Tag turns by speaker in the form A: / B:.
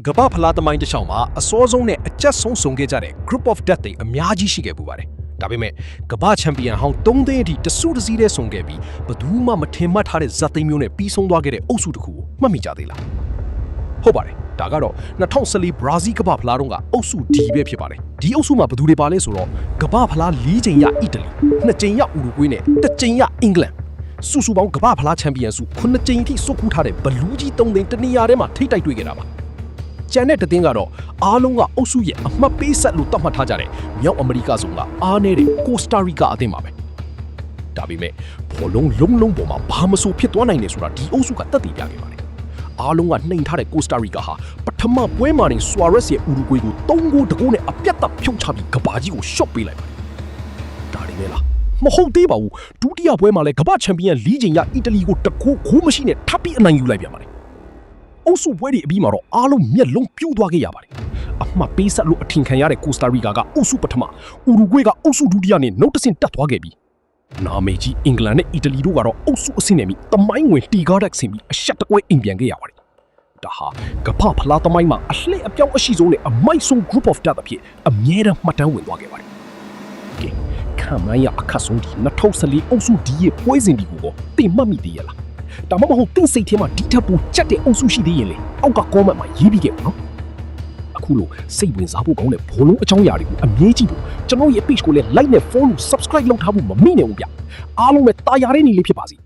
A: ကမ္ဘာဖလားသမိုင်းတစ်ချောင်းမှာအစောဆုံးနဲ့အကျက်ဆုံးဆုံးခဲ့ကြတဲ့ group of death တွေအများကြီးရှိခဲ့ပူပါတယ်။ဒါပေမဲ့ကမ္ဘာချန်ပီယံဟောင်း3သိန်းအထိတစုတစည်းတည်းဆုံးခဲ့ပြီးဘယ်သူမှမထင်မှတ်ထားတဲ့ဇာတ်သိမ်းမျိုးနဲ့ပြီးဆုံးသွားခဲ့တဲ့အုပ်စုတစ်ခုကိုမှတ်မိကြသေးလား။ဟုတ်ပါတယ်။ဒါကတော့2014ဘရာဇီးကမ္ဘာဖလားတုန်းကအုပ်စု D ပဲဖြစ်ပါတယ်။ဒီအုပ်စုမှာဘယ်သူတွေပါလဲဆိုတော့ကမ္ဘာဖလား4ချိန်ရအီတလီ2ချိန်ရဥရုဂွေးနဲ့1ချိန်ရအင်္ဂလန်စုစုပေါင်းကမ္ဘာဖလားချန်ပီယံစု9ချိန်အထိစုပ်ကူးထားတဲ့ဘလူးကြီး3သိန်းတနေရာထဲမှာထိတိုက်တွေ့ခဲ့တာပါကျန်တဲ့တည်င်းကတော့အားလုံးကအုပ်စုရဲ့အမှတ်ပေးဆက်လို့သတ်မှတ်ထားကြတဲ့မြောက်အမေရိကဆိုကအားနေတဲ့ကိုစတာရီကာအသင်းပါပဲဒါပေမဲ့ဘောလုံးလုံးပေါ်မှာဘာမဆိုဖြစ်သွားနိုင်တယ်ဆိုတာဒီအုပ်စုကသက်သေပြခဲ့ပါတယ်အားလုံးကနှိမ်ထားတဲ့ကိုစတာရီကာဟာပထမပွဲမှာနေဆွာရက်စ်ရဲ့ဥရုဂွေးကို3ဂိုးတကိုးနဲ့အပြတ်သက်ဖြုတ်ချပြီးကဘာကြီးကိုရှော့ပေးလိုက်ပါတယ်ဒါတွေပဲလားမဟုတ်သေးပါဘူးဒုတိယပွဲမှာလည်းကမ္ဘာချန်ပီယံ4ချိန်ရအီတလီကိုတကိုးခိုးမရှိနဲ့ထပ်ပြီးအနိုင်ယူလိုက်ပြန်ပါတယ်အုပ်စုပွဲတွေအပြီးမှာတော့အားလုံးမျက်လုံးပြိုးသွားခဲ့ရပါတယ်အမှတ်ပေးဆက်လို့အထင်ခံရတဲ့ကိုစတာရီကာကအုပ်စုပထမဥရုဂွေးကအုပ်စုဒုတိယနဲ့နှုတ်တဆင့်တက်သွားခဲ့ပြီးနာမည်ကြီးအင်္ဂလန်နဲ့အီတလီတို့ကတော့အုပ်စုအဆင့်နဲ့ပြီးသမိုင်းဝင်တီကားတက်ဆင်ပြီးအရှက်တကွဲအိမ်ပြန်ခဲ့ရပါတယ်ဒါဟာကမ္ဘာဖလားသမိုင်းမှာအလှည့်အပြောင်းအရှိဆုံးနဲ့အမိုက်ဆုံး group of death အဖြစ်အမြဲတမ်းမှတ်တမ်းဝင်သွားခဲ့ပါတယ်ကဲခံမရအခက်ဆုံးဒီ2014အုပ်စု D ရဲ့ပွဲစဉ်ဒီကိုတင်မှတ်မိသေးရလားဒါမှမဟုတ်တင်းစိတ်ထဲမှာဒီထက်ပိုကြက်တဲ့အုပ်စုရှိသေးရင်လေအောက်က comment မှာရေးပြီးခဲ့ပါနော်အခုလိုစိတ်ဝင်စားဖို့ကောင်းတဲ့ဘောလုံးအကြောင်းအရာတွေကိုအမြဲကြည့်ဖို့ကျွန်တော်ရဲ့ page ကိုလည်း like နဲ့ follow subscribe လုပ်ထားဖို့မမေ့နဲ့ဘူးဗျအားလုံးပဲတာယာတဲ့နေလေးဖြစ်ပါစေ